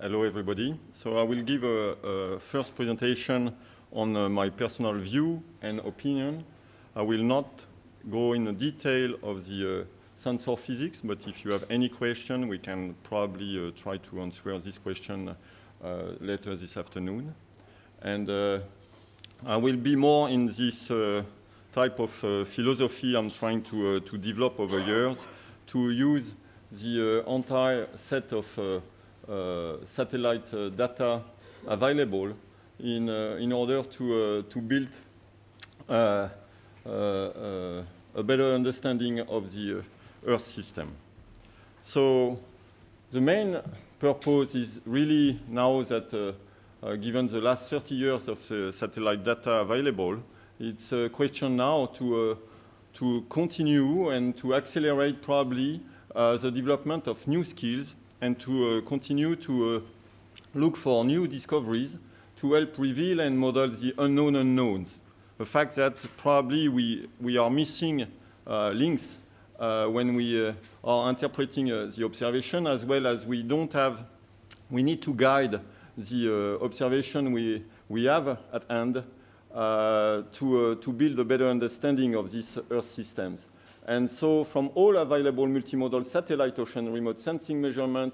Hello, everybody. So I will give a first presentation on my personal view and opinion. I will not go in detail of the sensor physics, but if you have any question, we can probably try to answer this question later this afternoon. And I will be more in this type of philosophy I'm trying to develop over years to use the entire set of satellite data available in order to build a better understanding of the Earth system. So the main purpose is really now that given the last 30 years of satellite data available, it's a question now to continue and to accelerate probably the development of new skills and to continue to look for new discoveries to help reveal and model the unknown unknowns. The fact that probably we are missing links when we are interpreting the observation, as well as we need to guide the observation we have at hand to build a better understanding of these Earth systems. And so from all available multimodal satellite ocean remote sensing measurement,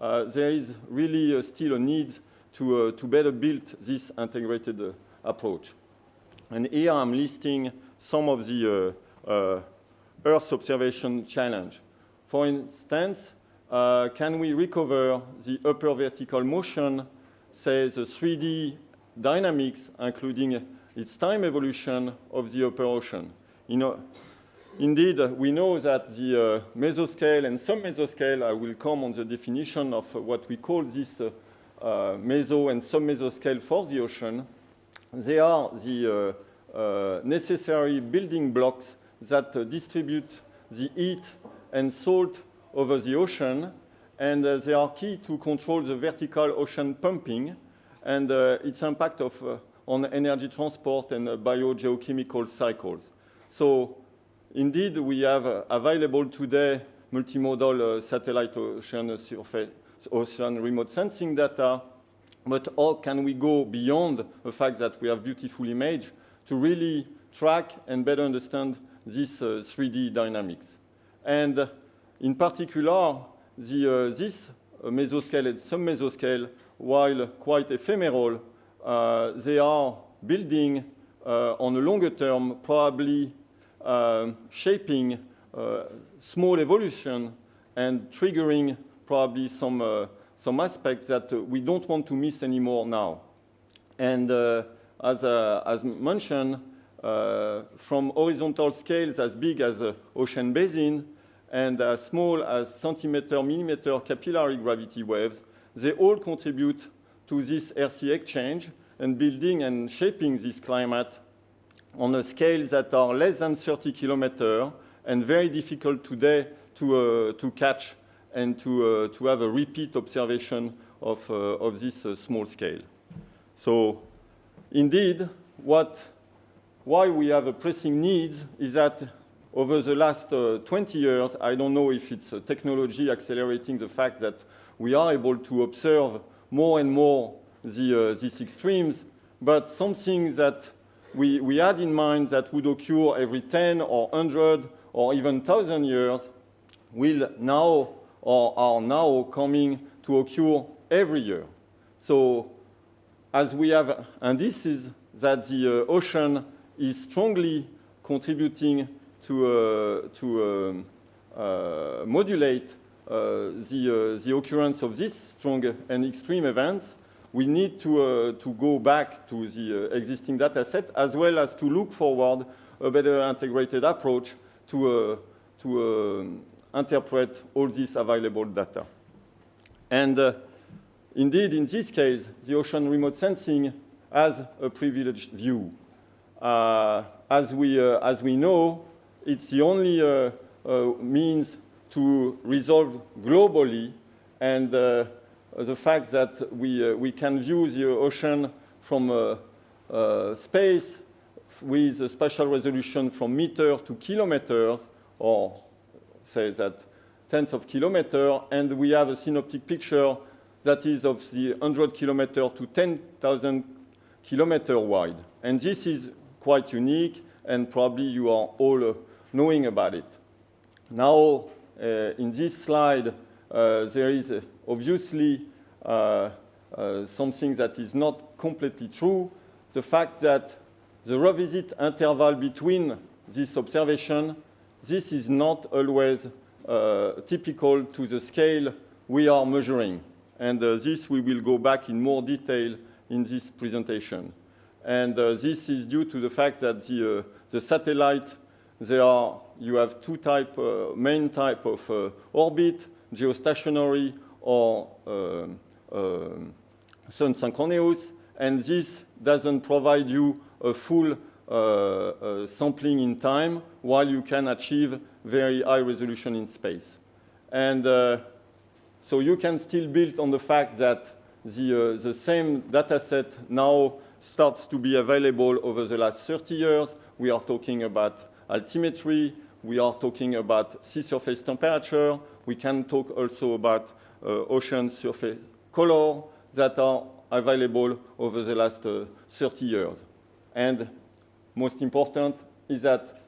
there is really still a need to better build this integrated approach. And here I'm listing some of the Earth observation challenge. For instance, can we recover the upper vertical motion, say the 3D dynamics, including its time evolution of the upper ocean? Indeed, we know that the mesoscale and submesoscale, I will come on the definition of what we call this meso and submesoscale for the ocean. They are the necessary building blocks that distribute the heat and salt over the ocean, and they are key to control the vertical ocean pumping and its impact on energy transport and biogeochemical cycles. So indeed, we have available today multimodal satellite ocean remote sensing data, but how can we go beyond the fact that we have beautiful image to really track and better understand this 3D dynamics? And in particular, this mesoscale and submesoscale, while quite ephemeral, they are building on a longer term, probably shaping small evolution and triggering probably some aspects that we don't want to miss anymore now. And as mentioned, from horizontal scales as big as ocean basin and as small as centimeter, millimeter capillary gravity waves, they all contribute to this RC exchange and building and shaping this climate on a scale that are less than 30 kilometers and very difficult today to catch and to have a repeat observation of this small scale. So indeed, why we have a pressing need is that over the last 20 years, I don't know if it's technology accelerating the fact that we are able to observe more and more these extremes, but something that we had in mind that would occur every 10 or 100 or even 1,000 years will now or are now coming to occur every year. So as we have, and this is that the ocean is strongly contributing to modulate the occurrence of these strong and extreme events. We need to go back to the existing data set, as well as to look forward a better integrated approach to interpret all this available data. And indeed, in this case, the ocean remote sensing has a privileged view. As we know, it's the only means to resolve globally, and the fact that we can view the ocean from space with a spatial resolution from meter to kilometers, or say that tens of kilometers, and we have a synoptic picture that is of the 100 kilometer to 10,000 kilometer wide. And this is quite unique, and probably you are all knowing about it. Now, in this slide, there is obviously something that is not completely true. The fact that the revisit interval between this observation, this is not always typical to the scale we are measuring. And this we will go back in more detail in this presentation. And this is due to the fact that the satellite, you have two main type of orbit, geostationary or sun-synchronous, and this doesn't provide you a full sampling in time, while you can achieve very high resolution in space. And so you can still build on the fact that the same data set now starts to be available over the last 30 years. We are talking about altimetry. We are talking about sea surface temperature. We can talk also about ocean surface color that are available over the last 30 years. And most important is that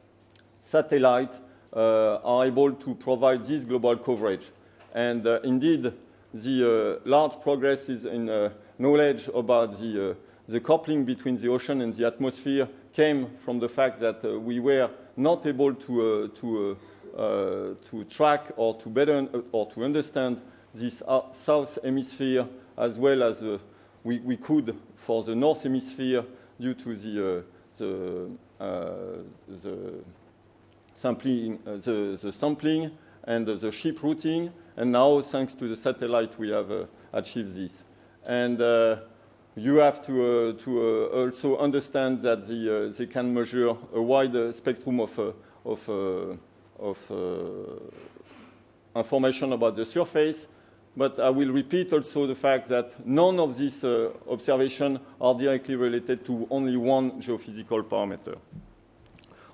satellites are able to provide this global coverage. And indeed, the large progress is in knowledge about the coupling between the ocean and the atmosphere came from the fact that we were not able to track or to better or to understand this south hemisphere as well as we could for the north hemisphere due to the sampling and the ship routing. And now, thanks to the satellite, we have achieved this. And you have to also understand that they can measure a wide spectrum of information about the surface. But I will repeat also the fact that none of these observations are directly related to only one geophysical parameter.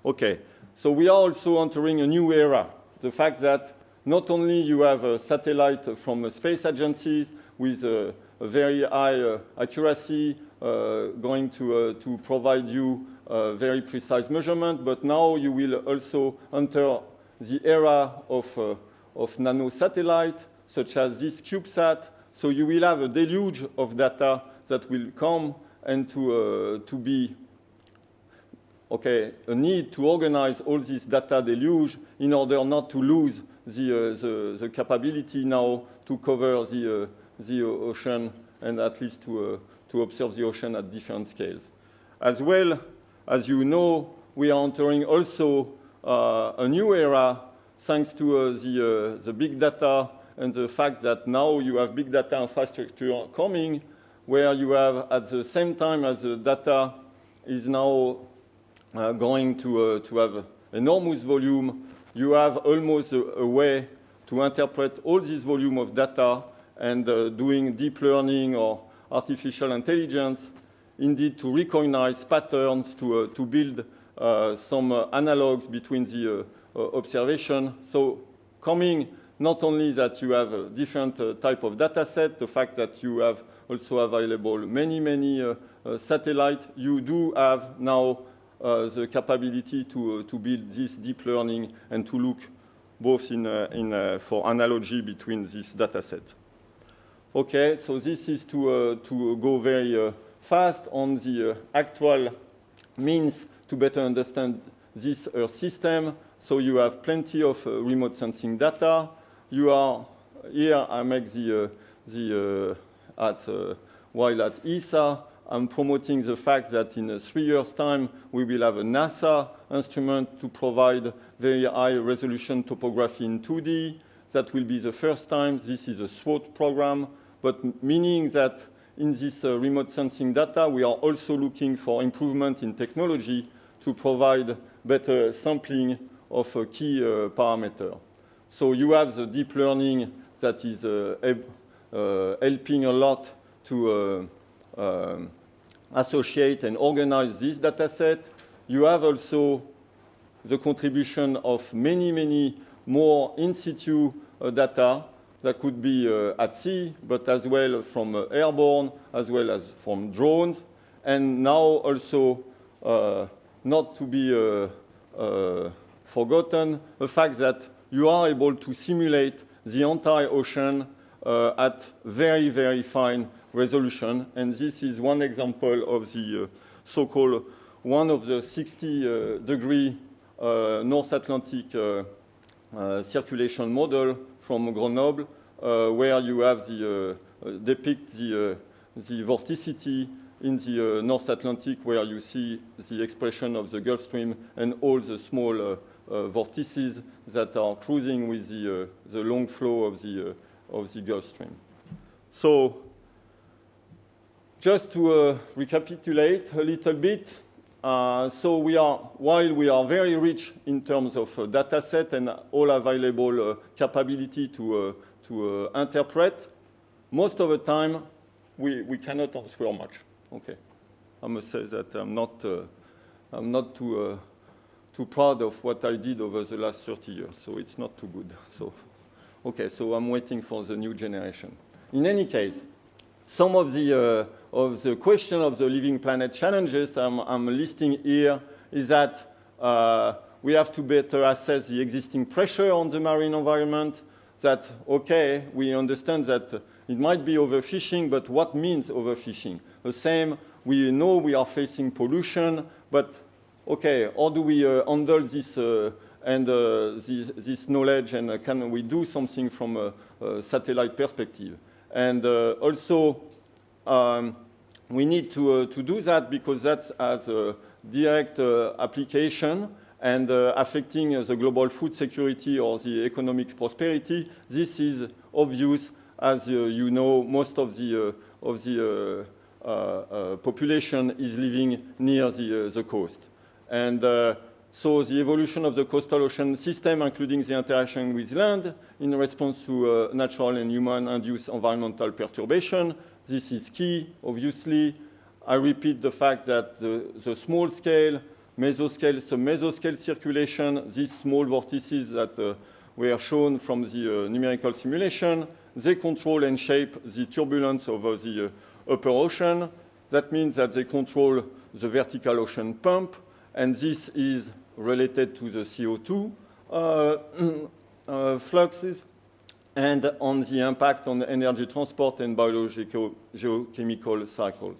Okay, so we are also entering a new era. The fact that not only you have a satellite from space agencies with a very high accuracy going to provide you very precise measurement, but now you will also enter the era of nano satellite, such as this CubeSat. So you will have a deluge of data that will come and to be a need to organize all this data deluge in order not to lose the capability now to cover the ocean and at least to observe the ocean at different scales. As well, as you know, we are entering also a new era thanks to the big data and the fact that now you have big data infrastructure coming where you have at the same time as the data is now going to have enormous volume, you have almost a way to interpret all this volume of data and doing deep learning or artificial intelligence, indeed to recognize patterns, to build some analogs between the observation. So coming not only that you have a different type of data set, the fact that you have also available many satellites, you do have now the capability to build this deep learning and to look both for analogy between this data set. Okay, so this is to go very fast on the actual means to better understand this Earth system. So you have plenty of remote sensing data. You are here. I make while at ESA, I'm promoting the fact that in 3 years' time, we will have a NASA instrument to provide very high resolution topography in 2D. That will be the first time. This is a SWOT program, but meaning that in this remote sensing data, we are also looking for improvement in technology to provide better sampling of a key parameter. So you have the deep learning that is helping a lot to associate and organize this data set. You have also the contribution of many more in situ data that could be at sea, but as well from airborne, as well as from drones. And now also, not to be forgotten, the fact that you are able to simulate the entire ocean at very, very fine resolution. And this is one example of the so-called one of the 60-degree North Atlantic circulation model from Grenoble, where you have the depict the vorticity in the North Atlantic, where you see the expression of the Gulf Stream and all the small vortices that are cruising with the long flow of the Gulf Stream. So, just to recapitulate a little bit, so while we are very rich in terms of data set and all available capability to interpret, most of the time we cannot answer much. Okay, I must say that I'm not too proud of what I did over the last 30 years, so it's not too good. So, okay, so I'm waiting for the new generation. In any case, some of the question of the living planet challenges I'm listing here is that we have to better assess the existing pressure on the marine environment. That, okay, we understand that it might be overfishing, but what means overfishing? The same, we know we are facing pollution, but okay, how do we handle this this knowledge, and can we do something from a satellite perspective? And also, we need to do that because that has a direct application and affecting the global food security or the economic prosperity. This is obvious, as you know, most of the population is living near the coast. And so the evolution of the coastal ocean system, including the interaction with land in response to natural and human-induced environmental perturbation, this is key, obviously. I repeat the fact that the small scale, mesoscale, sub-mesoscale circulation, these small vortices that were shown from the numerical simulation, they control and shape the turbulence over the upper ocean. That means that they control the vertical ocean pump, and this is related to the CO2 fluxes and on the impact on the energy transport and biological geochemical cycles.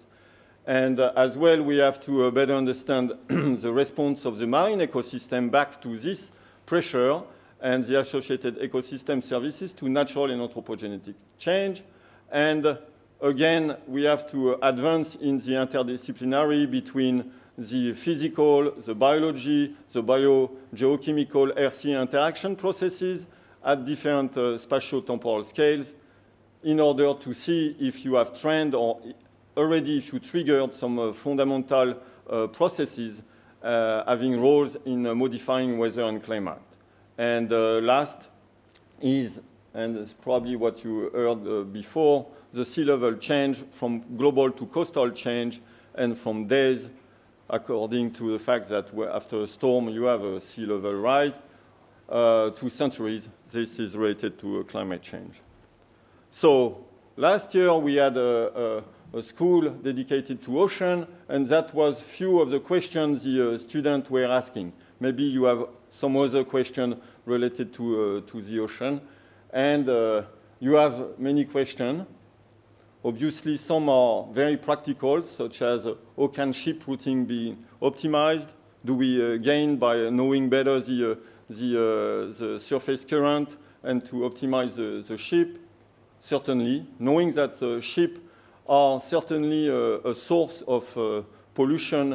And as well, we have to better understand the response of the marine ecosystem back to this pressure and the associated ecosystem services to natural and anthropogenic change. And again, we have to advance in the interdisciplinary between the physical, the biology, the biogeochemical earth-sea interaction processes at different spatio-temporal scales in order to see if you have trend or already if you triggered some fundamental processes having roles in modifying weather and climate. And last is, and it's probably what you heard before, the sea level change from global to coastal change and from days according to the fact that after a storm you have a sea level rise to centuries. This is related to climate change. So last year we had a school dedicated to ocean, and that was few of the questions the students were asking. Maybe you have some other question related to the ocean. And you have many questions. Obviously, some are very practical, such as how can ship routing be optimized? Do we gain by knowing better the surface current and to optimize the ship? Certainly. Knowing that the ship are certainly a source of pollution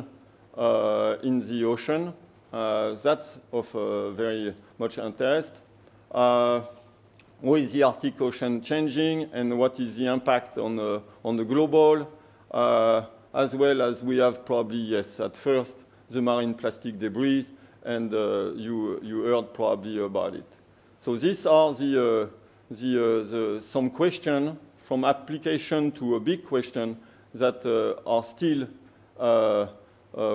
in the ocean, that's of very much interest. How is the Arctic Ocean changing, and what is the impact on the global, as well as we have probably, yes, at first, the marine plastic debris, and you heard probably about it. So these are some questions from application to a big question that are still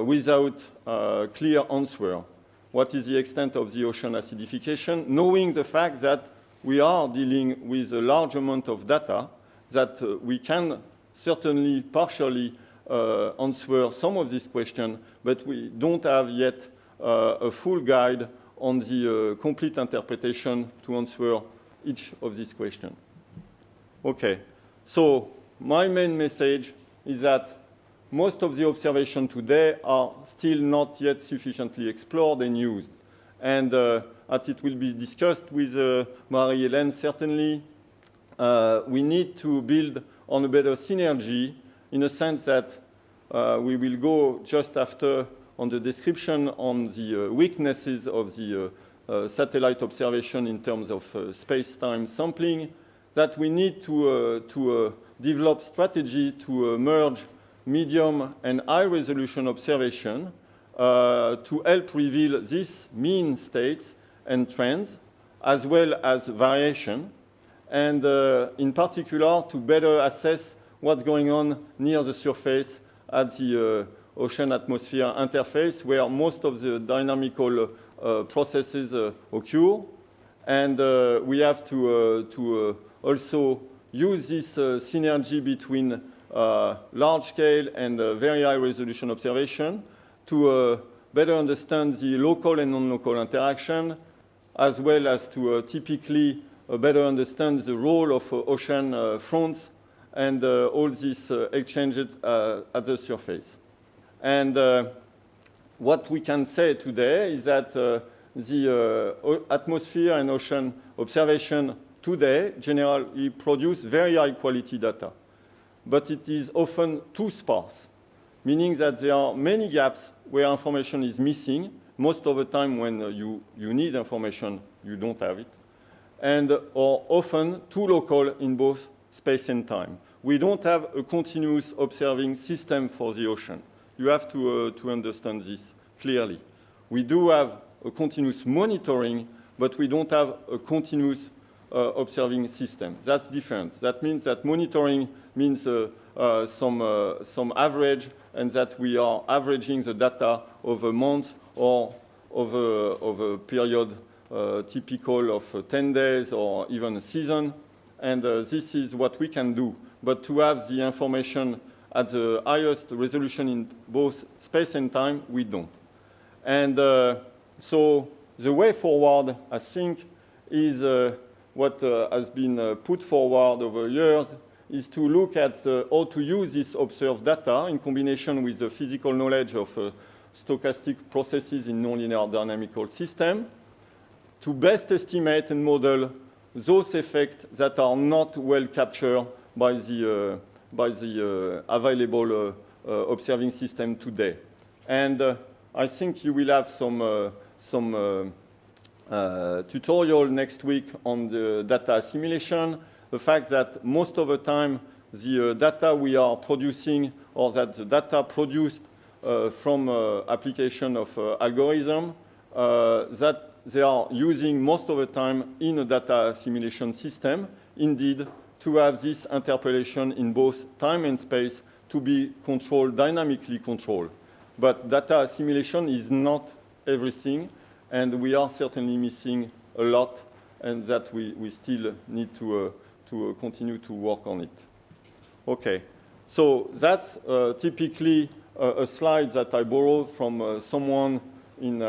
without clear answer. What is the extent of the ocean acidification? Knowing the fact that we are dealing with a large amount of data that we can certainly partially answer some of these questions, but we don't have yet a full guide on the complete interpretation to answer each of these questions. Okay, so my main message is that most of the observations today are still not yet sufficiently explored and used. And as it will be discussed with Marie-Hélène, certainly we need to build on a better synergy in a sense that we will go just after on the description on the weaknesses of the satellite observation in terms of space-time sampling, that we need to develop strategy to merge medium and high-resolution observation to help reveal these mean states and trends, as well as variation, and in particular to better assess what's going on near the surface at the ocean-atmosphere interface, where most of the dynamical processes occur. And we have to also use this synergy between large-scale and very high-resolution observation to better understand the local and non-local interaction, as well as to typically better understand the role of ocean fronts and all these exchanges at the surface. And what we can say today is that the atmosphere and ocean observation today generally produce very high-quality data, but it is often too sparse, meaning that there are many gaps where information is missing. Most of the time when you need information, you don't have it, and are often too local in both space and time. We don't have a continuous observing system for the ocean. You have to understand this clearly. We do have a continuous monitoring, but we don't have a continuous observing system. That's different. That means that monitoring means some average, and that we are averaging the data of a month or of a period typical of 10 days or even a season. And this is what we can do. But to have the information at the highest resolution in both space and time, we don't. And so the way forward, I think, is what has been put forward over years, is to look at how to use this observed data in combination with the physical knowledge of stochastic processes in nonlinear dynamical system to best estimate and model those effects that are not well captured by the available observing system today. And I think you will have some tutorial next week on the data assimilation, the fact that most of the time the data we are producing, or that the data produced from application of algorithm, that they are using most of the time in a data assimilation system, indeed, to have this interpolation in both time and space to be controlled, dynamically controlled. But data assimilation is not everything, and we are certainly missing a lot, and that we still need to continue to work on it. Okay, so that's typically a slide that I borrowed from someone in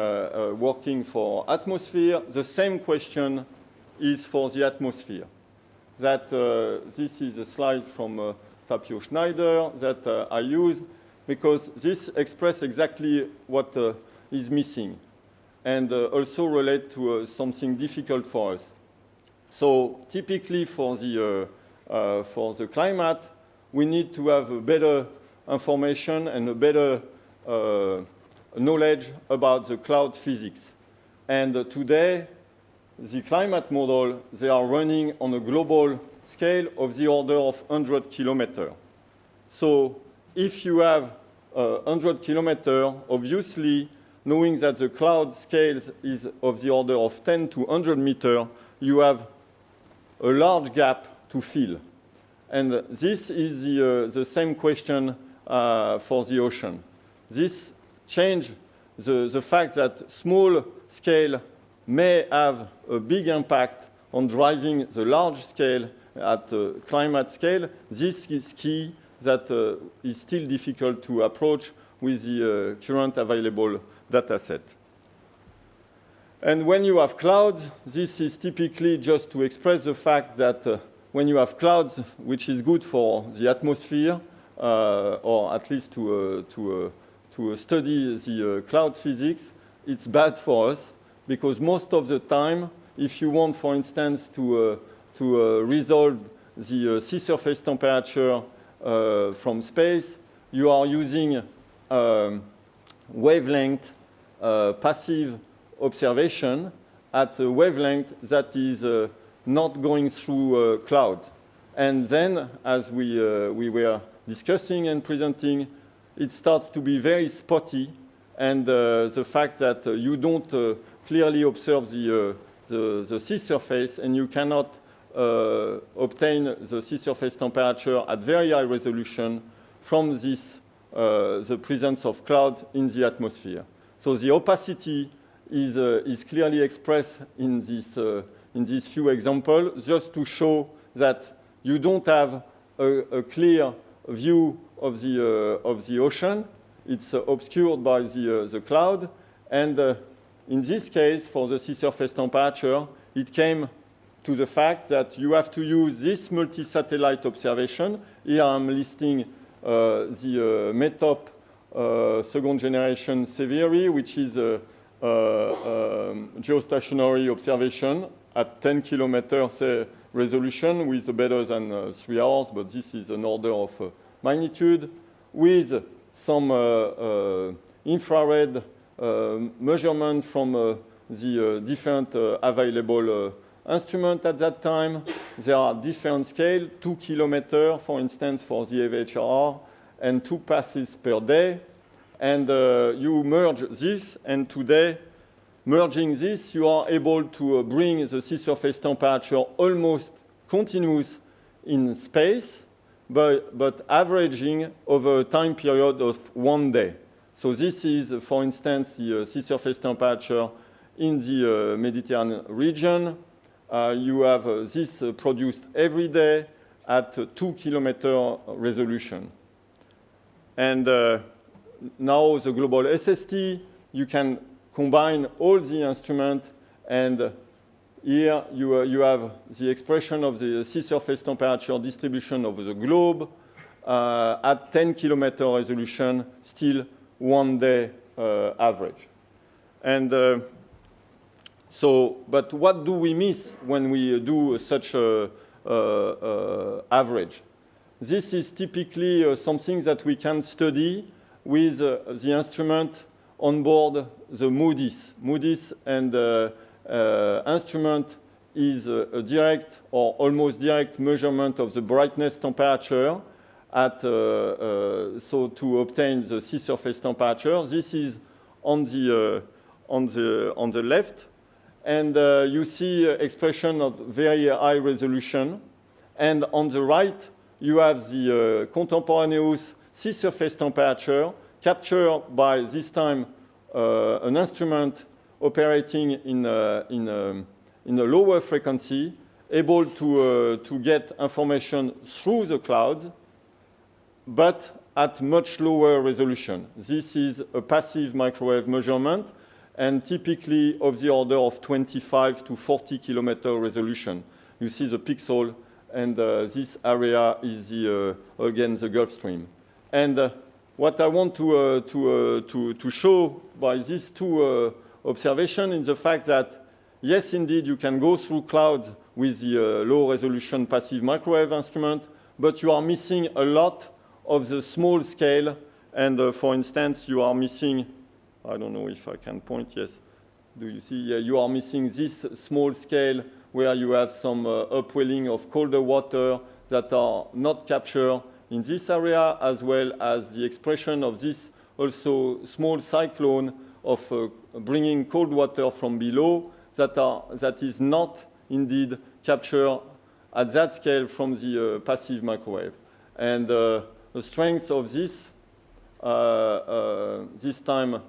working for atmosphere. The same question is for the atmosphere. That this is a slide from Tapio Schneider that I use, because this expresses exactly what is missing, and also relate to something difficult for us. So typically for the climate, we need to have a better information and a better knowledge about the cloud physics. And today, the climate model, they are running on a global scale of the order of 100 kilometers. So if you have 100 kilometers, obviously, knowing that the cloud scale is of the order of 10 to 100 meters, you have a large gap to fill. And this is the same question for the ocean. This changes the fact that small scale may have a big impact on driving the large scale at climate scale, this is key that is still difficult to approach with the current available data set. And when you have clouds, this is typically just to express the fact that when you have clouds, which is good for the atmosphere, or at least to study the cloud physics, it's bad for us, because most of the time, if you want, for instance, to resolve the sea surface temperature from space, you are using wavelength passive observation at a wavelength that is not going through clouds. And then, as we were discussing and presenting, it starts to be very spotty, and the fact that you don't clearly observe the sea surface, and you cannot obtain the sea surface temperature at very high resolution from this, the presence of clouds in the atmosphere. So the opacity is clearly expressed in these few examples, just to show that you don't have a clear view of the ocean. It's obscured by the cloud. And in this case, for the sea surface temperature, it came to the fact that you have to use this multi-satellite observation. Here I'm listing the METOP second generation SEVIRI, which is a geostationary observation at 10 kilometers resolution with better than 3 hours, but this is an order of magnitude, with some infrared measurement from the different available instruments at that time. There are different scales, 2 kilometers, for instance, for the AVHR, and 2 passes per day. And you merge this, and today, merging this, you are able to bring the sea surface temperature almost continuous in space, but averaging over a time period of 1 day. So this is, for instance, the sea surface temperature in the Mediterranean region. You have this produced every day at 2 kilometer resolution. And now the global SST, you can combine all the instruments, and here you have the expression of the sea surface temperature distribution over the globe at 10 kilometer resolution, still 1 day average. And but what do we miss when we do such a average? This is typically something that we can study with the instrument on board the MODIS. MODIS and instrument is a direct or almost direct measurement of the brightness temperature at so to obtain the sea surface temperature. This is on the left, and you see expression of very high resolution, and on the right you have the contemporaneous sea surface temperature captured by this time an instrument operating in a lower frequency, able to get information through the clouds, but at much lower resolution. This is a passive microwave measurement, and typically of the order of 25 to 40 kilometer resolution. You see the pixel, and this area is again the Gulf Stream. And what I want to show by these two observations is the fact that, yes, indeed, you can go through clouds with the low-resolution passive microwave instrument, but you are missing a lot of the small scale. And for instance, you are missing, I don't know if I can point, yes. Do you see? Yeah, you are missing this small scale where you have some upwelling of colder water that are not captured in this area, as well as the expression of this also small cyclone of bringing cold water from below that is not indeed captured at that scale from the passive microwave. And the strength of this time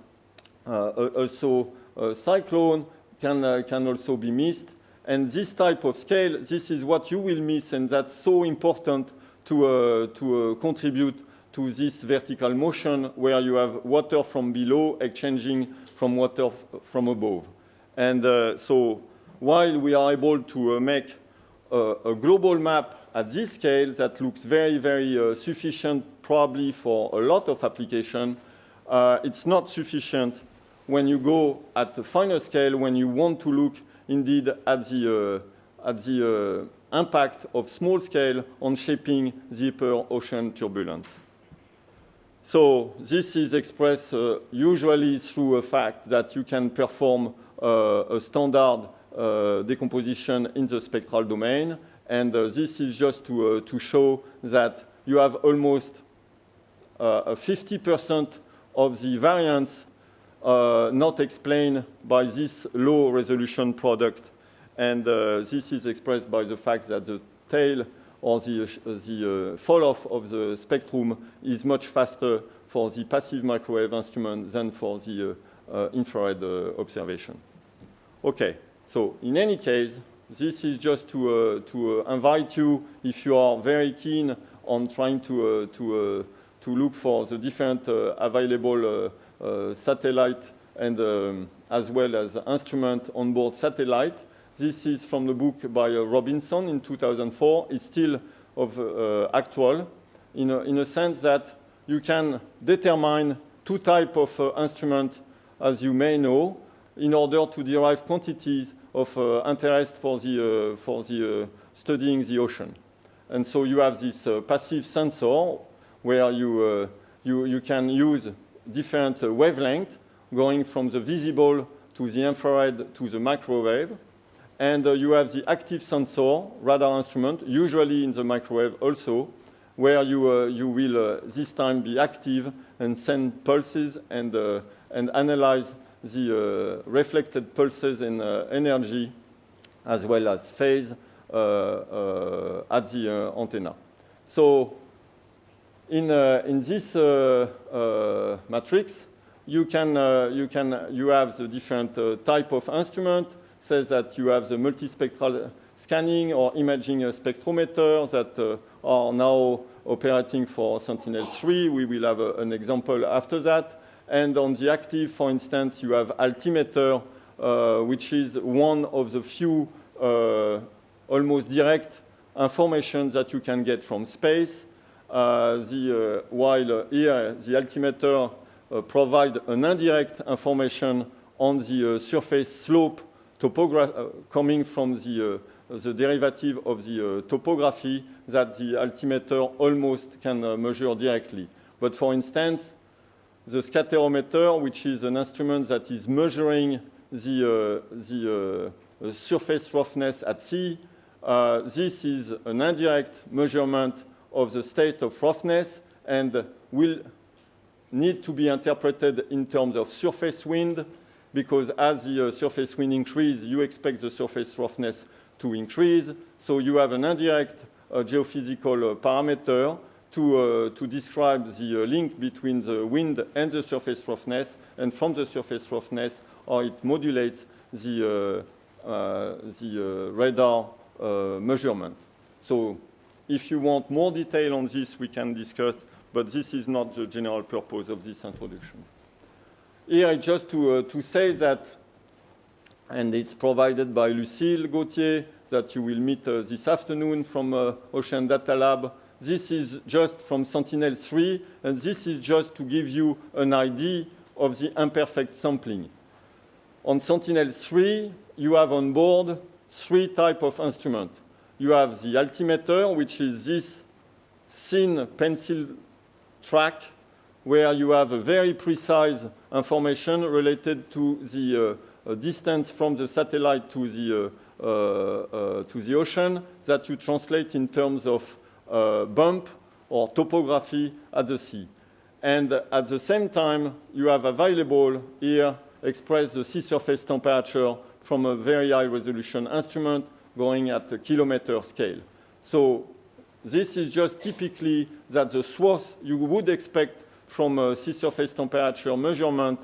also cyclone can also be missed. And this type of scale, this is what you will miss, and that's so important to contribute to this vertical motion where you have water from below exchanging from water from above. And so while we are able to make a global map at this scale that looks very, very sufficient probably for a lot of application, it's not sufficient when you go at the finer scale, when you want to look indeed at the impact of small scale on shaping the upper ocean turbulence. So this is expressed usually through a fact that you can perform a standard decomposition in the spectral domain. And this is just to show that you have almost 50% of the variance not explained by this low resolution product. And this is expressed by the fact that the tail or the fall-off of the spectrum is much faster for the passive microwave instrument than for the infrared observation. Okay, so in any case, this is just to invite you, if you are very keen on trying to look for the different available satellite and as well as instrument on board satellite. This is from the book by Robinson in 2004. It's still actual in a sense that you can determine two types of instruments, as you may know, in order to derive quantities of interest for studying the ocean. And so you have this passive sensor where you can use different wavelengths going from the visible to the infrared to the microwave. And you have the active sensor, radar instrument, usually in the microwave also, where you will this time be active and send pulses and analyze the reflected pulses and energy as well as phase at the antenna. So in this matrix, you have the different type of instrument. Says that you have the multispectral scanning or imaging spectrometer that are now operating for Sentinel-3. We will have an example after that. And on the active, for instance, you have altimeter, which is one of the few almost direct information that you can get from space. While here, the altimeter provide an indirect information on the surface slope coming from the derivative of the topography that the altimeter almost can measure directly. But for instance, the scatterometer, which is an instrument that is measuring the surface roughness at sea, this is an indirect measurement of the state of roughness and will need to be interpreted in terms of surface wind, because as the surface wind increases, you expect the surface roughness to increase. So you have an indirect geophysical parameter to describe the link between the wind and the surface roughness, and from the surface roughness, or it modulates the radar measurement. So if you want more detail on this, we can discuss, but this is not the general purpose of this introduction. Here, just to say that, and it's provided by Lucille Gauthier, that you will meet this afternoon from Ocean Data Lab. This is just from Sentinel-3, and this is just to give you an idea of the imperfect sampling. On Sentinel-3, you have on board three types of instruments. You have the altimeter, which is this thin pencil track, where you have a very precise information related to the distance from the satellite to the ocean that you translate in terms of bump or topography at the sea. And at the same time, you have available here express the sea surface temperature from a very high resolution instrument going at a kilometer scale. So this is just typically that the source you would expect from a sea surface temperature measurement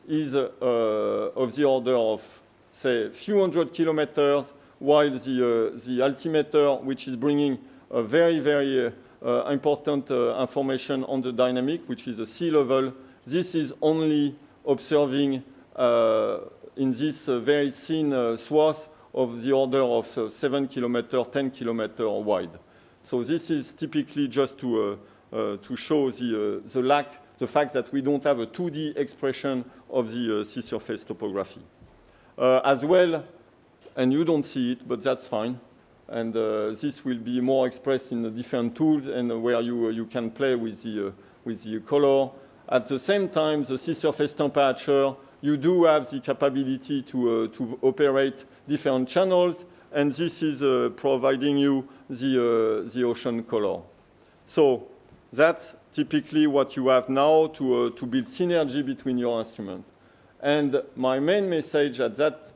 is of the order of, say, a few hundred kilometers while the altimeter, which is bringing a very, very important information on the dynamic, which is the sea level, this is only observing in this very thin swath of the order of 7 kilometers, 10 kilometers wide. So this is typically just to show the fact that we don't have a 2D expression of the sea surface topography. As well, and you don't see it, but that's fine. And this will be more expressed in the different tools and where you can play with the color. At the same time, the sea surface temperature, you do have the capability to operate different channels, and this is providing you the ocean color. So that's typically what you have now to build synergy between your instruments. And my main message at that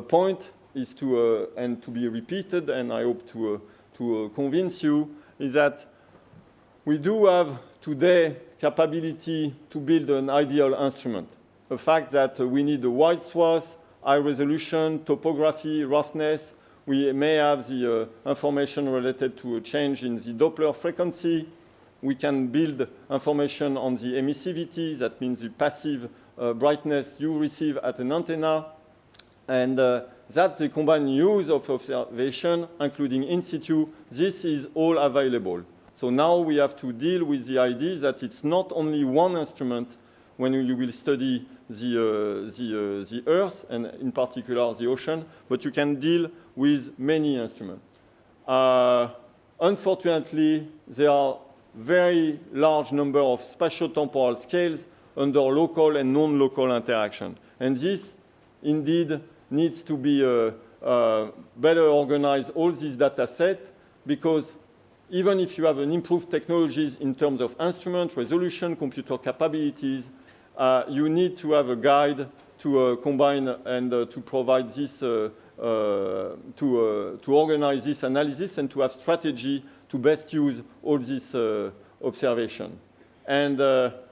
point is and to be repeated, and I hope to convince you, is that we do have today capability to build an ideal instrument. The fact that we need a wide swath, high resolution, topography, roughness. We may have the information related to a change in the Doppler frequency. We can build information on the emissivity, that means the passive brightness you receive at an antenna. And that's the combined use of observation, including in situ. This is all available. So now we have to deal with the idea that it's not only one instrument when you will study the Earth, and in particular the ocean, but you can deal with many instruments. Unfortunately, there are very large number of spatiotemporal scales under local and non-local interaction. And this, indeed, needs to be better organized, all these data sets, because even if you have an improved technologies in terms of instrument, resolution, computer capabilities, you need to have a guide to combine and to provide this, to organize this analysis and to have strategy to best use all this observation. And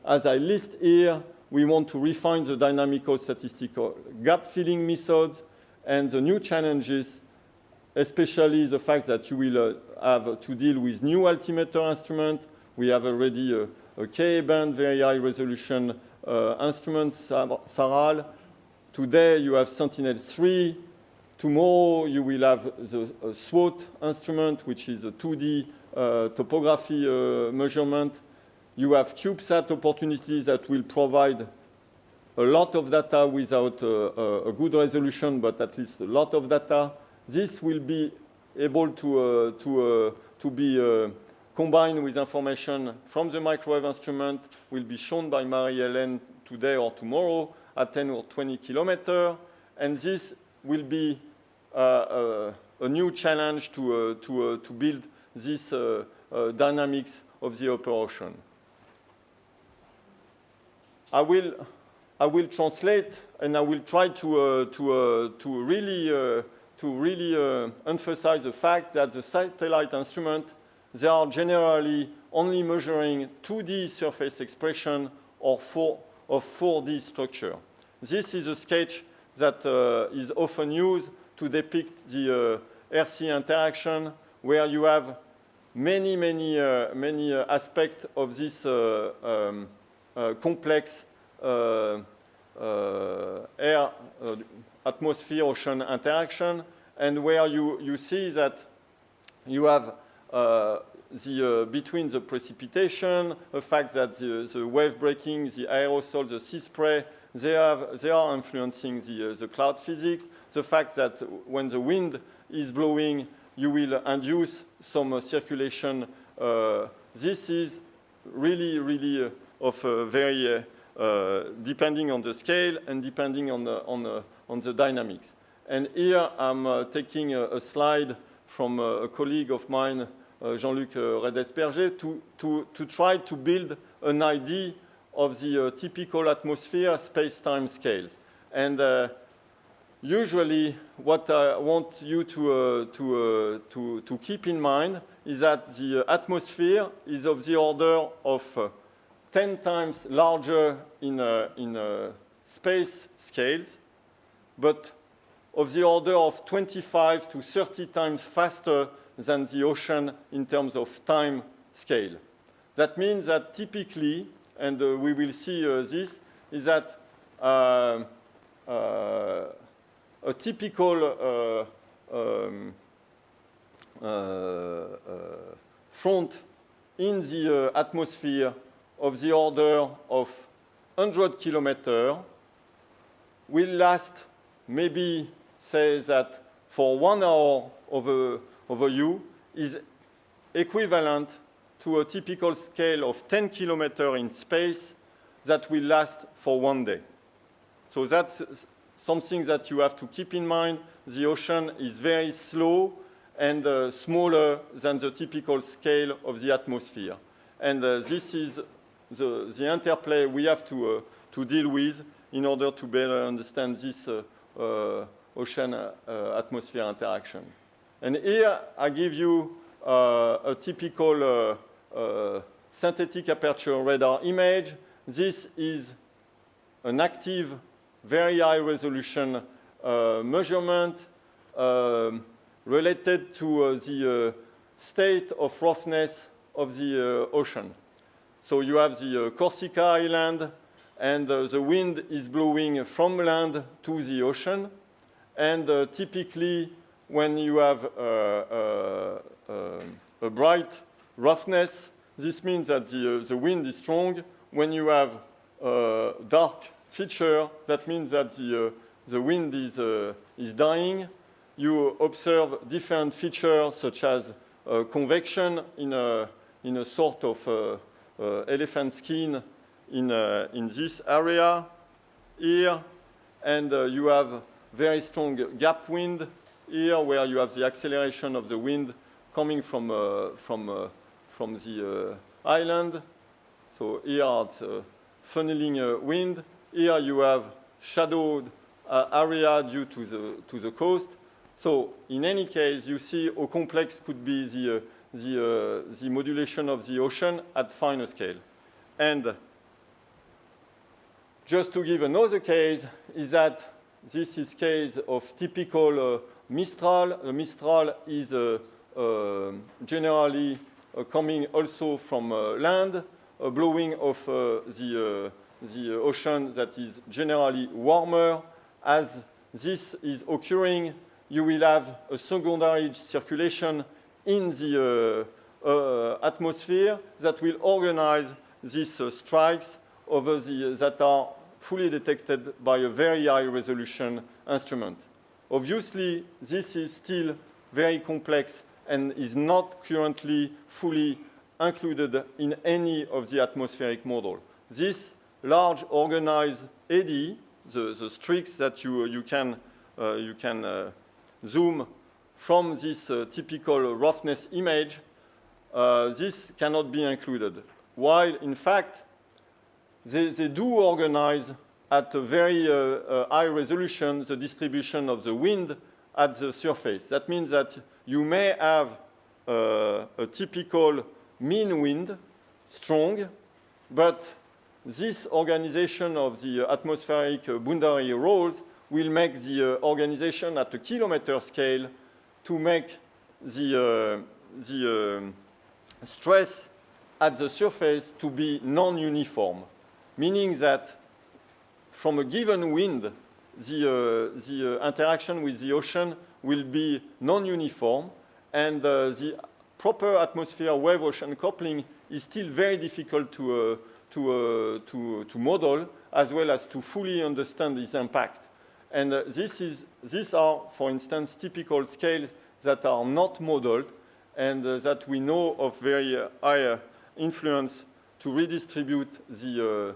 as I list here, we want to refine the dynamical statistical gap-filling methods and the new challenges, especially the fact that you will have to deal with new altimeter instruments. We have already a Ka-band, very high resolution instrument, SARAL. Today you have Sentinel-3. Tomorrow you will have the SWOT instrument, which is a 2D topography measurement. You have CubeSat opportunities that will provide a lot of data without a good resolution, but at least a lot of data. This will be able to be combined with information from the microwave instrument, will be shown by Marie-Hélène today or tomorrow at 10 or 20 kilometers. And this will be a new challenge to build this dynamics of the upper ocean. I will translate, and I will try to really emphasize the fact that the satellite instrument, they are generally only measuring 2D surface expression of 4D structure. This is a sketch that is often used to depict the air-sea interaction, where you have many aspects of this complex air, atmosphere, ocean interaction, and where you see that you have between the precipitation, the fact that the wave breaking, the aerosol, the sea spray, they are influencing the cloud physics. The fact that when the wind is blowing, you will induce some circulation. This is really of very depending on the scale and depending on the dynamics. And here I'm taking a slide from a colleague of mine, Jean-Luc Redesperger, to try to build an idea of the typical atmosphere space-time scales. And usually what I want you to keep in mind is that the atmosphere is of the order of 10 times larger in space scales, but of the order of 25 to 30 times faster than the ocean in terms of time scale. That means that typically, and we will see this, is that a typical front in the atmosphere of the order of 100 kilometers will last, maybe say that for 1 hour over you is equivalent to a typical scale of 10 kilometers in space that will last for 1 day. So that's something that you have to keep in mind. The ocean is very slow and smaller than the typical scale of the atmosphere. And this is the interplay we have to deal with in order to better understand this ocean-atmosphere interaction. And here I give you a typical synthetic aperture radar image. This is an active, very high resolution measurement related to the state of roughness of the ocean. So you have the Corsica Island, and the wind is blowing from land to the ocean. And typically, when you have a bright roughness, this means that the wind is strong. When you have a dark feature, that means that the wind is dying. You observe different features such as convection in a sort of elephant skin in this area here, and you have very strong gap wind here, where you have the acceleration of the wind coming from the island. So here it's funneling wind. Here you have shadowed area due to the coast. So in any case, you see how complex could be the modulation of the ocean at finer scale. And just to give another case, is that this is case of typical Mistral. The Mistral is generally coming also from land, blowing off the ocean that is generally warmer. As this is occurring, you will have a secondary circulation in the atmosphere that will organize these strikes over that are fully detected by a very high resolution instrument. Obviously, this is still very complex and is not currently fully included in any of the atmospheric model. This large organized eddy, the streaks that you can zoom from this typical roughness image, this cannot be included. While, in fact, they do organize at a very high resolution the distribution of the wind at the surface. That means that you may have a typical mean wind, strong, but this organization of the atmospheric boundary rolls will make the organization at a kilometer scale to make the stress at the surface to be non-uniform, meaning that from a given wind, the interaction with the ocean will be non-uniform, and the proper atmosphere wave-ocean coupling is still very difficult to model, as well as to fully understand its impact. And these are, for instance, typical scales that are not modeled and that we know of very high influence to redistribute the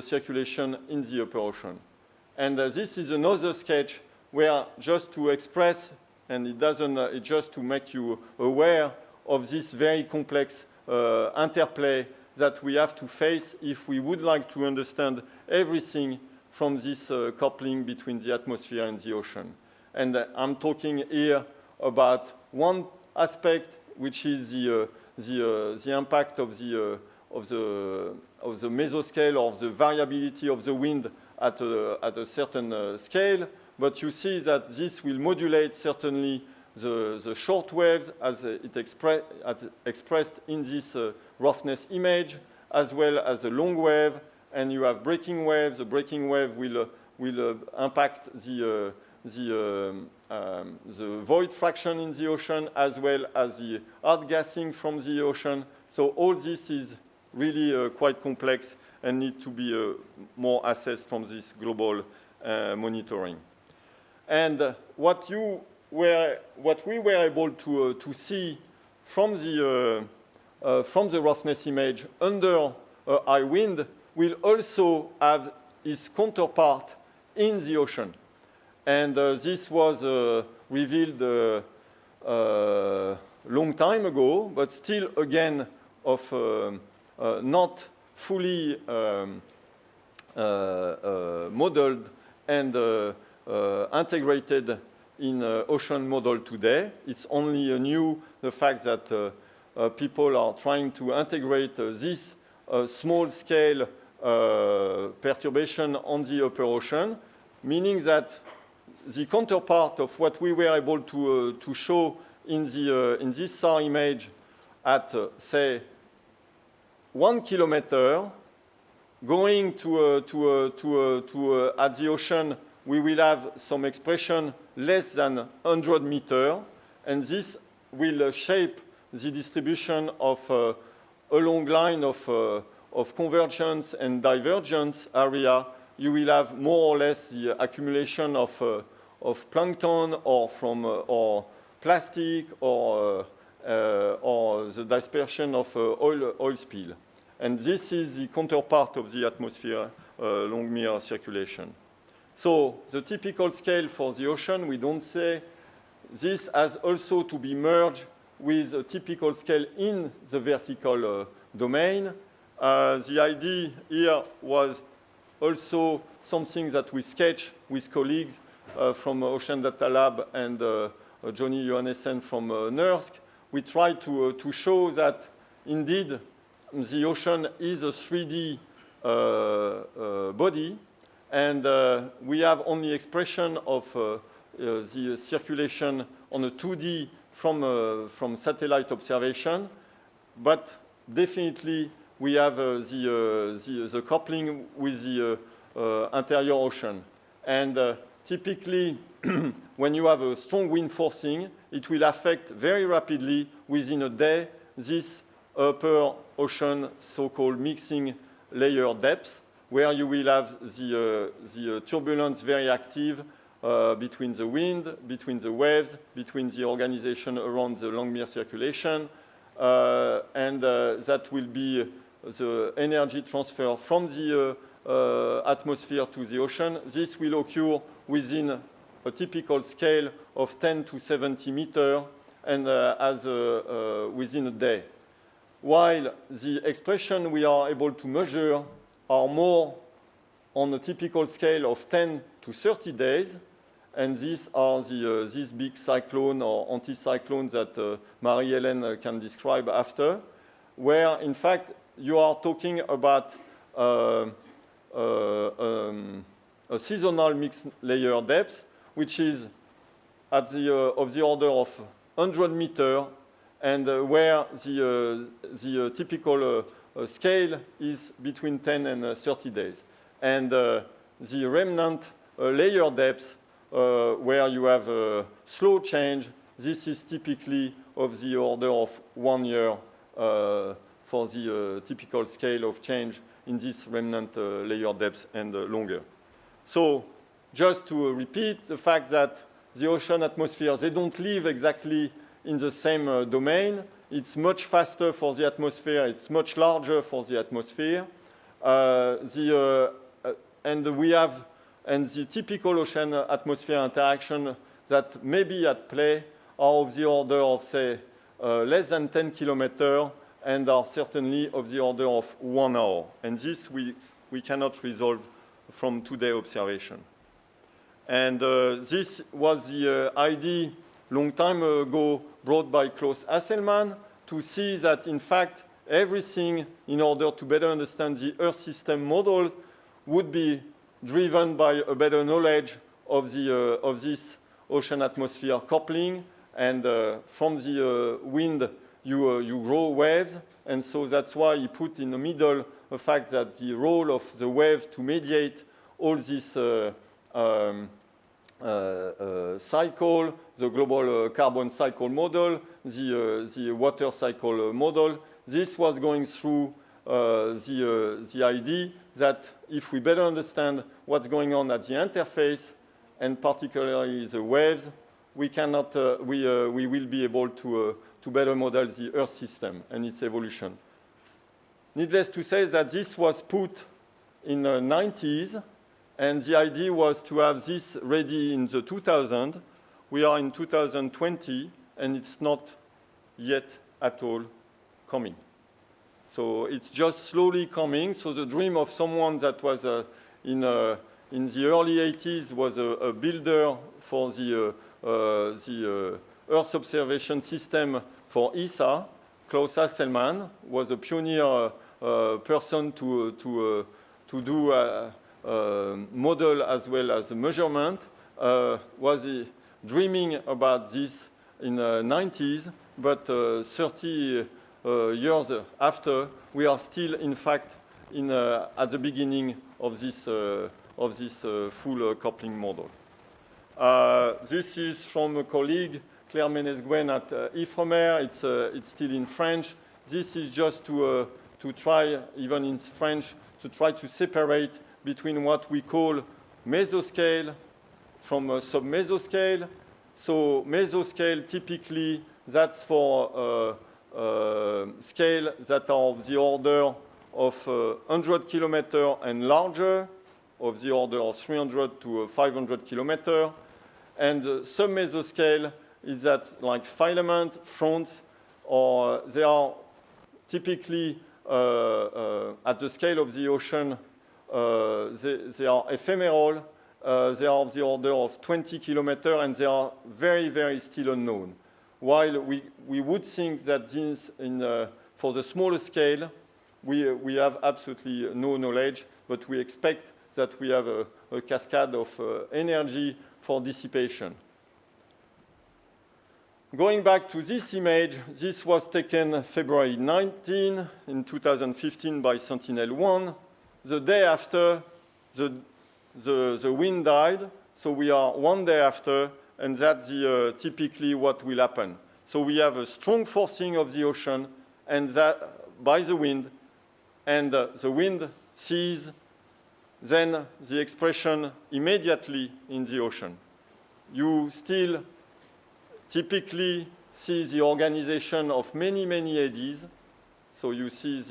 circulation in the upper ocean. And this is another sketch where, just to express, and it's just to make you aware of this very complex interplay that we have to face if we would like to understand everything from this coupling between the atmosphere and the ocean. And I'm talking here about one aspect, which is the impact of the mesoscale, or the variability of the wind at a certain scale. but you see that this will modulate certainly the short waves as expressed in this roughness image, as well as the long wave, and you have breaking waves. The breaking wave will impact the void fraction in the ocean, as well as the outgassing from the ocean. So all this is really quite complex and need to be more assessed from this global monitoring. And what we were able to see from the roughness image under high wind will also have its counterpart in the ocean. And this was revealed a long time ago, but still, again, of not fully modeled and integrated in ocean model today. It's only new, the fact that people are trying to integrate this small-scale perturbation on the upper ocean, meaning that the counterpart of what we were able to show in this SAR image at, say, 1 kilometer, going at the ocean, we will have some expression less than 100 meters, and this will shape the distribution of a long line of convergence and divergence area. You will have more or less the accumulation of plankton or plastic or the dispersion of oil spill. And this is the counterpart of the atmosphere long mirror circulation. So the typical scale for the ocean, we don't say this has also to be merged with a typical scale in the vertical domain. The idea here was also something that we sketched with colleagues from Ocean Data Lab and Johnny Johannessen from NERSC. We tried to show that indeed the ocean is a 3D body, and we have only expression of the circulation on a 2D from satellite observation, but definitely we have the coupling with the interior ocean. And typically, when you have a strong wind forcing, it will affect very rapidly within a day this upper ocean so-called mixing layer depth, where you will have the turbulence very active between the wind, between the waves, between the organization around the long mirror circulation, and that will be the energy transfer from the atmosphere to the ocean. This will occur within a typical scale of 10 to 70 meters and within a day. While the expression we are able to measure are more on a typical scale of 10 to 30 days, and these are these big cyclone or anticyclones that Marie-Hélène can describe after, where in fact you are talking about a seasonal mixed layer depth, which is at of the order of 100 meters, and where the typical scale is between 10 and 30 days. And the remnant layer depth, where you have a slow change, this is typically of the order of 1 year for the typical scale of change in this remnant layer depth and longer. So just to repeat the fact that the ocean atmosphere, they don't live exactly in the same domain. It's much faster for the atmosphere. It's much larger for the atmosphere. And the typical ocean atmosphere interaction that may be at play are of the order of, say, less than 10 kilometers and are certainly of the order of 1 hour. And this we cannot resolve from today's observation. And this was the idea long time ago brought by Klaus Hasselmann to see that, in fact, everything in order to better understand the Earth system model would be driven by a better knowledge of this ocean atmosphere coupling, and from the wind you grow waves, and so that's why he put in the middle the fact that the role of the waves to mediate all this cycle, the global carbon cycle model, the water cycle model. This was going through the idea that if we better understand what's going on at the interface, and particularly the waves, we will be able to better model the Earth system and its evolution. Needless to say that this was put in the 90s, and the idea was to have this ready in the 2000s. We are in 2020, and it's not yet at all coming. So it's just slowly coming. So the dream of someone that was in the early 80s was a builder for the Earth observation system for ESA. Klaus Hasselmann was a pioneer person to do model as well as measurement. Was dreaming about this in the 90s, but 30 years after, we are still, in fact, at the beginning of this full coupling model. This is from a colleague, Claire Ménez-Gouin at Ifremer. It's still in French. This is just to try, even in French, to try to separate between what we call mesoscale from submesoscale. So mesoscale, typically, that's for scale that are of the order of 100 kilometers and larger, of the order of 300 to 500 kilometers. And submesoscale is that like filament, fronts, or they are typically at the scale of the ocean, they are ephemeral, they are of the order of 20 kilometers, and they are very, very still unknown. While we would think that these, for the smaller scale, we have absolutely no knowledge, but we expect that we have a cascade of energy for dissipation. Going back to this image, this was taken February 19 in 2015 by Sentinel-1. The day after, the wind died, so we are one day after, and that's typically what will happen. So we have a strong forcing of the ocean, and that by the wind, and the wind sees then the expression immediately in the ocean. You still typically see the organization of many, many eddies. So you see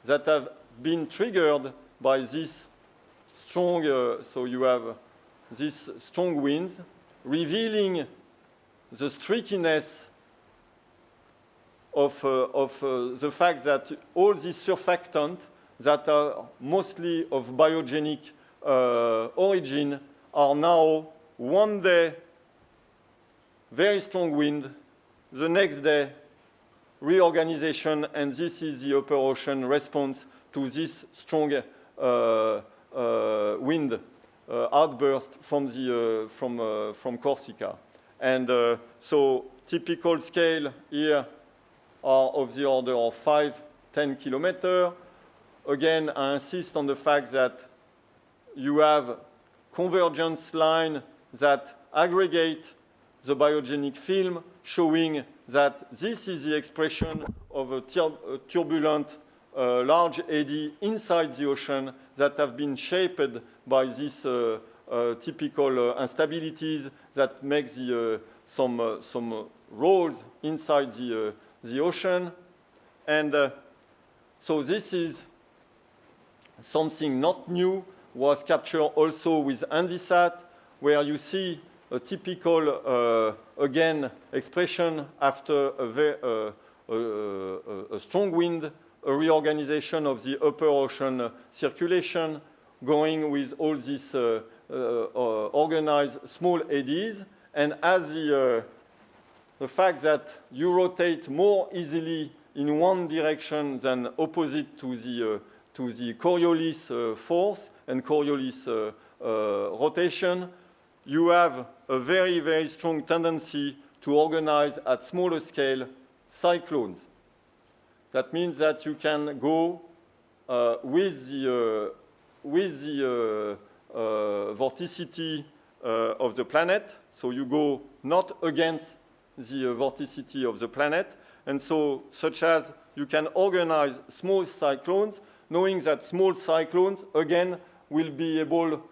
that have been triggered by this strong, so you have this strong winds, revealing the streakiness of the fact that all these surfactants that are mostly of biogenic origin are now one day very strong wind, the next day reorganization, and this is the upper ocean response to this strong wind outburst from Corsica. And so typical scale here are of the order of 5-10 kilometers. Again, I insist on the fact that you have convergence line that aggregate the biogenic film, showing that this is the expression of a turbulent large eddy inside the ocean that have been shaped by these typical instabilities that make some rolls inside the ocean. And so this is something not new, was captured also with Andisat, where you see a typical, again, expression after a strong wind, a reorganization of the upper ocean circulation, going with all these organized small eddies. And as the fact that you rotate more easily in one direction than opposite to the Coriolis force and Coriolis rotation, you have a very, very strong tendency to organize at smaller scale cyclones. That means that you can go with the vorticity of the planet. So you go not against the vorticity of the planet. And so, such as you can organize small cyclones, knowing that small cyclones, again, will be able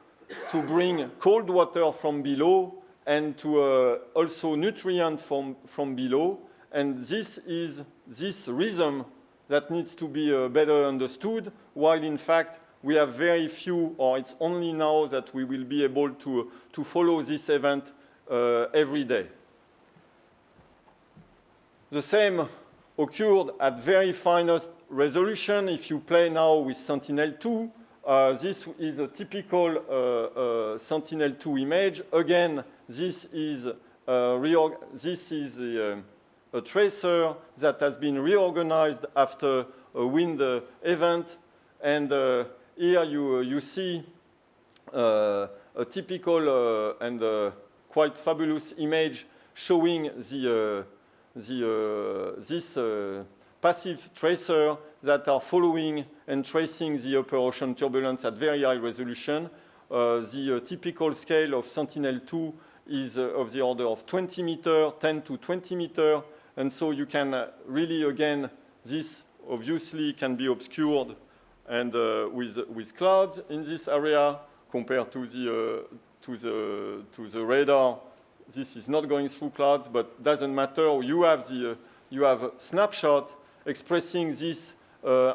to bring cold water from below and to also nutrients from below. And this is this rhythm that needs to be better understood, while in fact we have very few, or it's only now that we will be able to follow this event every day. The same occurred at very finest resolution. If you play now with Sentinel-2, this is a typical Sentinel-2 image. Again, this is a tracer that has been reorganized after a wind event. And here you see a typical and quite fabulous image showing this passive tracer that are following and tracing the upper ocean turbulence at very high resolution. The typical scale of Sentinel-2 is of the order of 20 meters, 10 to 20 meters. And so you can really, again, this obviously can be obscured and with clouds in this area compared to the radar. This is not going through clouds, but doesn't matter. You have a snapshot expressing this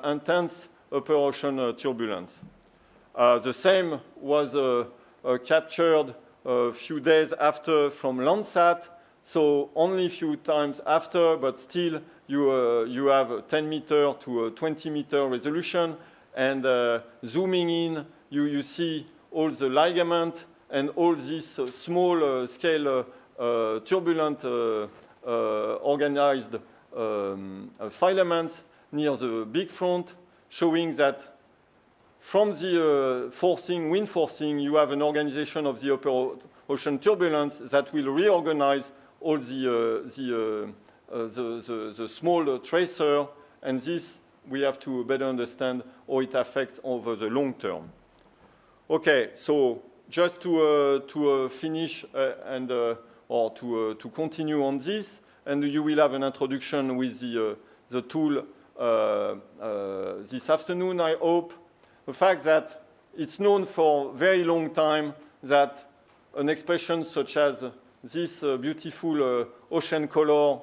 intense upper ocean turbulence. The same was captured a few days after from Landsat, so only a few times after, but still you have 10 meter to 20 meter resolution, and zooming in, you see all the ligament and all these small scale turbulent organized filaments near the big front, showing that from the wind forcing, you have an organization of the upper ocean turbulence that will reorganize all the small tracer, and this we have to better understand how it affects over the long term. Okay, so just to finish or to continue on this, and you will have an introduction with the tool this afternoon, I hope. The fact that it's known for a very long time that an expression such as this beautiful ocean color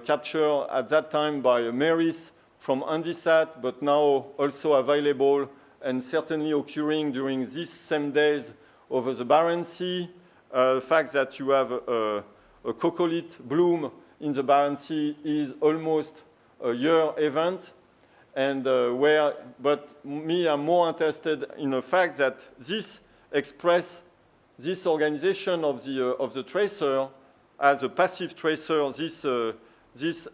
captured at that time by MERIS from Envisat, but now also available and certainly occurring during these same days over the Barents Sea. The fact that you have a coccolith bloom in the Barents Sea is almost a year event. And but I'm more interested in the fact that this organization of the tracer as a passive tracer, these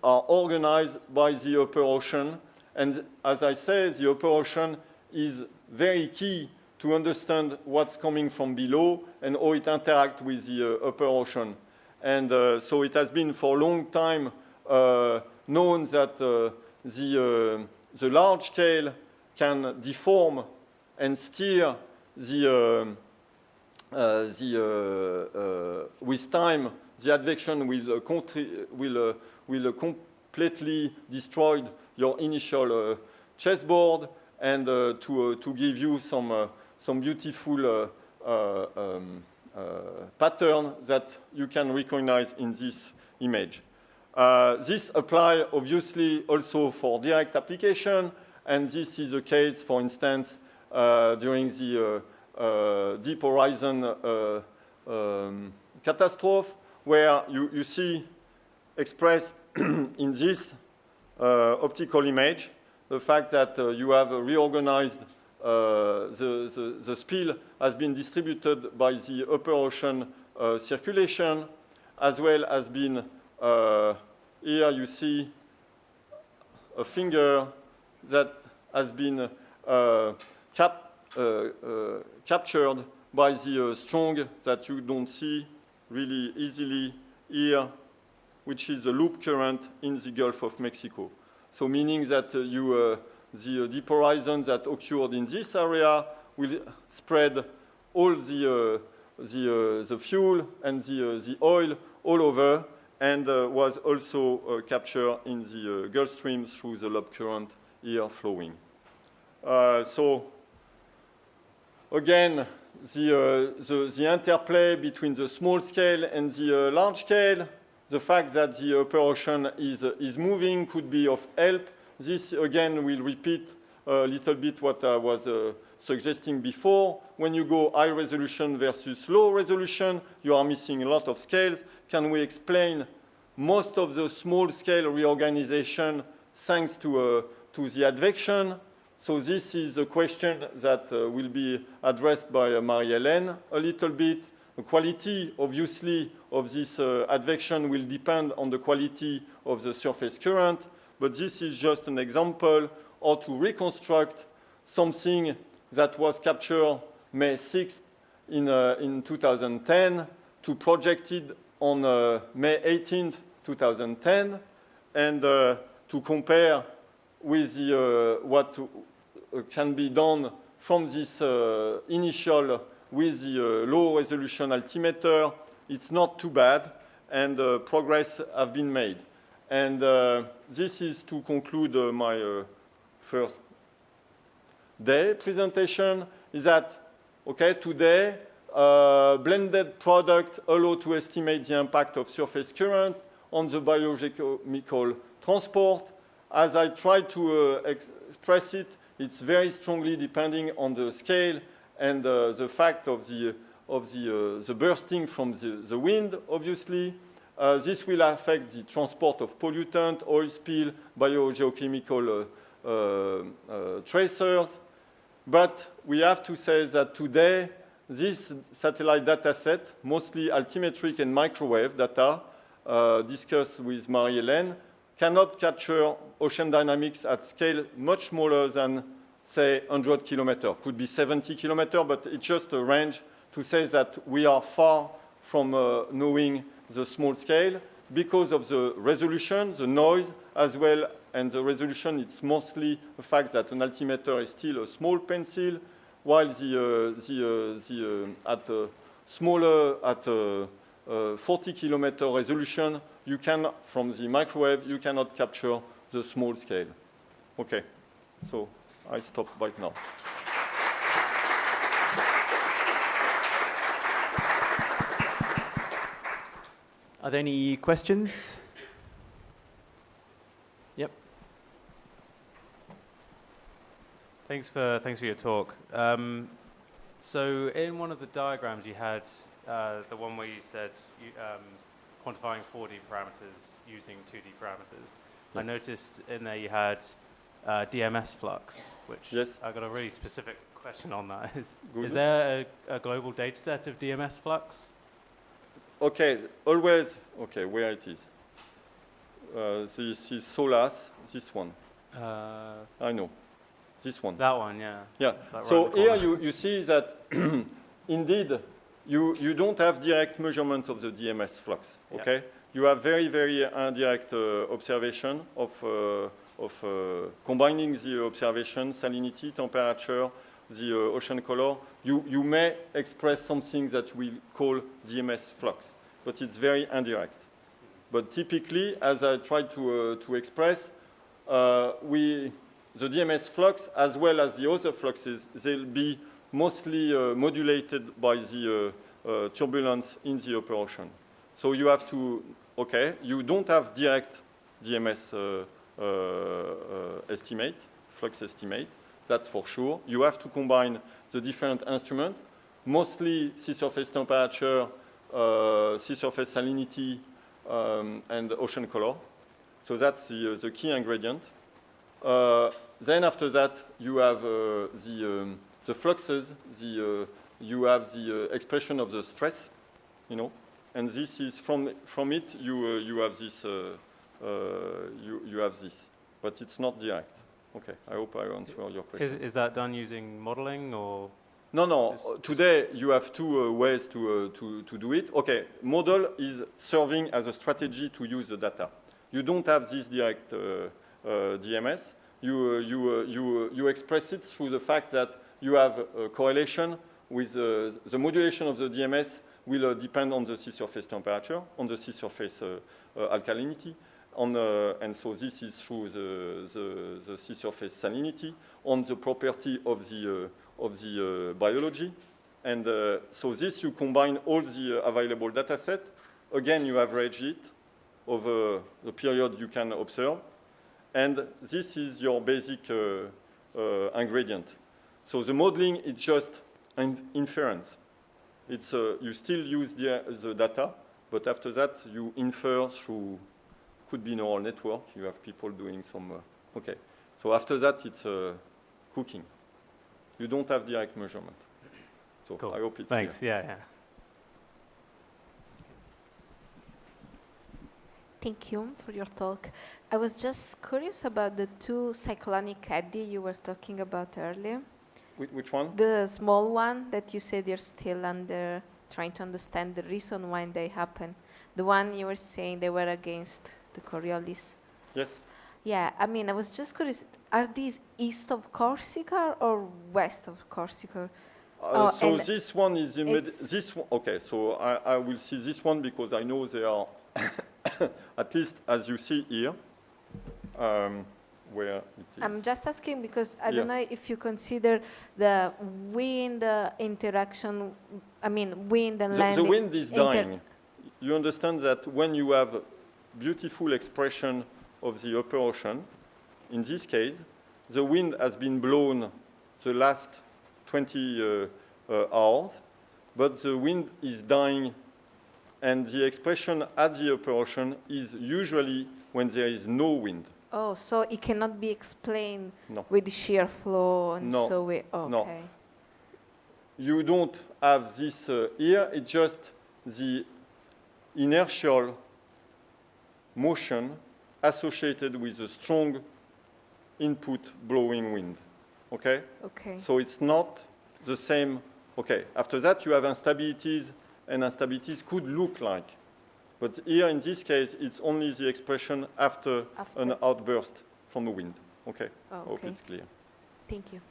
are organized by the upper ocean. And as I say, the upper ocean is very key to understand what's coming from below and how it interacts with the upper ocean. And so it has been for a long time known that the large scale can deform and steer with time, the advection will completely destroy your initial chessboard, and to give you some beautiful pattern that you can recognize in this image. This applies obviously also for direct application, and this is the case, for instance, during the Deep Horizon catastrophe, where you see expressed in this optical image the fact that you have reorganized the spill has been distributed by the upper ocean circulation, as well as been here you see a finger that has been captured by the strong that you don't see really easily here, which is the loop current in the Gulf of Mexico. So meaning that the deep horizon that occurred in this area will spread all the fuel and the oil all over, and was also captured in the Gulf Stream through the loop current here flowing. So again, the interplay between the small scale and the large scale, the fact that the upper ocean is moving could be of help. This again will repeat a little bit what I was suggesting before. When you go high resolution versus low resolution, you are missing a lot of scales. Can we explain most of the small scale reorganization thanks to the advection? So this is a question that will be addressed by Marie-Hélène a little bit. The quality, obviously, of this advection will depend on the quality of the surface current, but this is just an example how to reconstruct something that was captured May 6th in 2010 to projected on May 18th, 2010, and to compare with what can be done from this initial with the low resolution altimeter. It's not too bad, and progress have been made. And this is to conclude my first day presentation, is that, okay, today, blended product allow to estimate the impact of surface current on the biogeochemical transport. As I tried to express it, it's very strongly depending on the scale and the fact of the bursting from the wind, obviously. This will affect the transport of pollutant, oil spill, biogeochemical tracers. But we have to say that today, this satellite data set, mostly altimetric and microwave data, discussed with Marie-Hélène, cannot capture ocean dynamics at scale much smaller than, say, 100 kilometers. Could be 70 kilometers, but it's just a range to say that we are far from knowing the small scale because of the resolution, the noise, as well, and the resolution, it's mostly the fact that an altimeter is still a small pencil, while at 40 kilometer resolution, you can, from the microwave, you cannot capture the small scale. Okay, so I stop right now. Are there any questions? Yep. Thanks for your talk. So in one of the diagrams you had, the one where you said quantifying 4D parameters using 2D parameters. Yeah. I noticed in there you had DMS flux, which yes. I got a really specific question on that. Is there a global data set of DMS flux? Okay, always, okay, where it is. This is SOLAS, this one. I know, this one. That one, yeah. Yeah, so here you see that indeed you don't have direct measurement of the DMS flux, okay? Yeah. You have very, very indirect observation of combining the observation, salinity, temperature, the ocean color. You may express something that we call DMS flux, but it's very indirect. But typically, as I tried to express, the DMS flux, as well as the other fluxes, they'll be mostly modulated by the turbulence in the upper ocean. So you have to, okay, you don't have direct DMS estimate, flux estimate, that's for sure. You have to combine the different instruments, mostly sea surface temperature, sea surface salinity, and ocean color. So that's the key ingredient. Then after that, you have the fluxes, you have the expression of the stress, you know, and this is from it you have this you have this, but it's not direct. Okay, I hope I answered your question. Is that done using modeling or? No, no. Just- Today you have two ways to do it. Okay, model is serving as a strategy to use the data. You don't have this direct DMS. You express it through the fact that you have a correlation with the modulation of the DMS will depend on the sea surface temperature, on the sea surface alkalinity, and so this is through the sea surface salinity, on the property of the biology. And so this, you combine all the available data set. Again, you average it over the period you can observe. And this is your basic ingredient. So the modeling is just an inference. It's, you still use the data, but after that, you infer through, could be neural network. You have people doing some, okay. So after that, it's cooking. You don't have direct measurement. So Cool. I hope it's Thanks. clear. Yeah. Thank you for your talk. I was just curious about the two cyclonic eddy you were talking about earlier. Which one? The small one that you said you're still trying to understand the reason why they happen. The one you were saying they were against the Coriolis. Yes. Yeah, I mean, I was just curious, are these east of Corsica or west of Corsica? Oh, So and this one is it's- this one. Okay, so I will see this one because I know they are at least as you see here, where it is. I'm just asking because I Yeah. don't know if you consider the wind interaction, I mean, wind and The landing. wind is dying. You understand that when you have beautiful expression of the upper ocean, in this case, the wind has been blown the last 20 hours, but the wind is dying, and the expression at the upper ocean is usually when there is no wind. Oh, so it cannot be explained No. with shear flow and No. so we, No. okay. You don't have this here, it's just the inertial motion associated with a strong input blowing wind, okay? Okay. So it's not the same, okay. After that, you have instabilities, and instabilities could look like. But here, in this case, it's only the expression after an After. outburst from the wind, okay? Oh, I hope okay. it's clear. Thank you.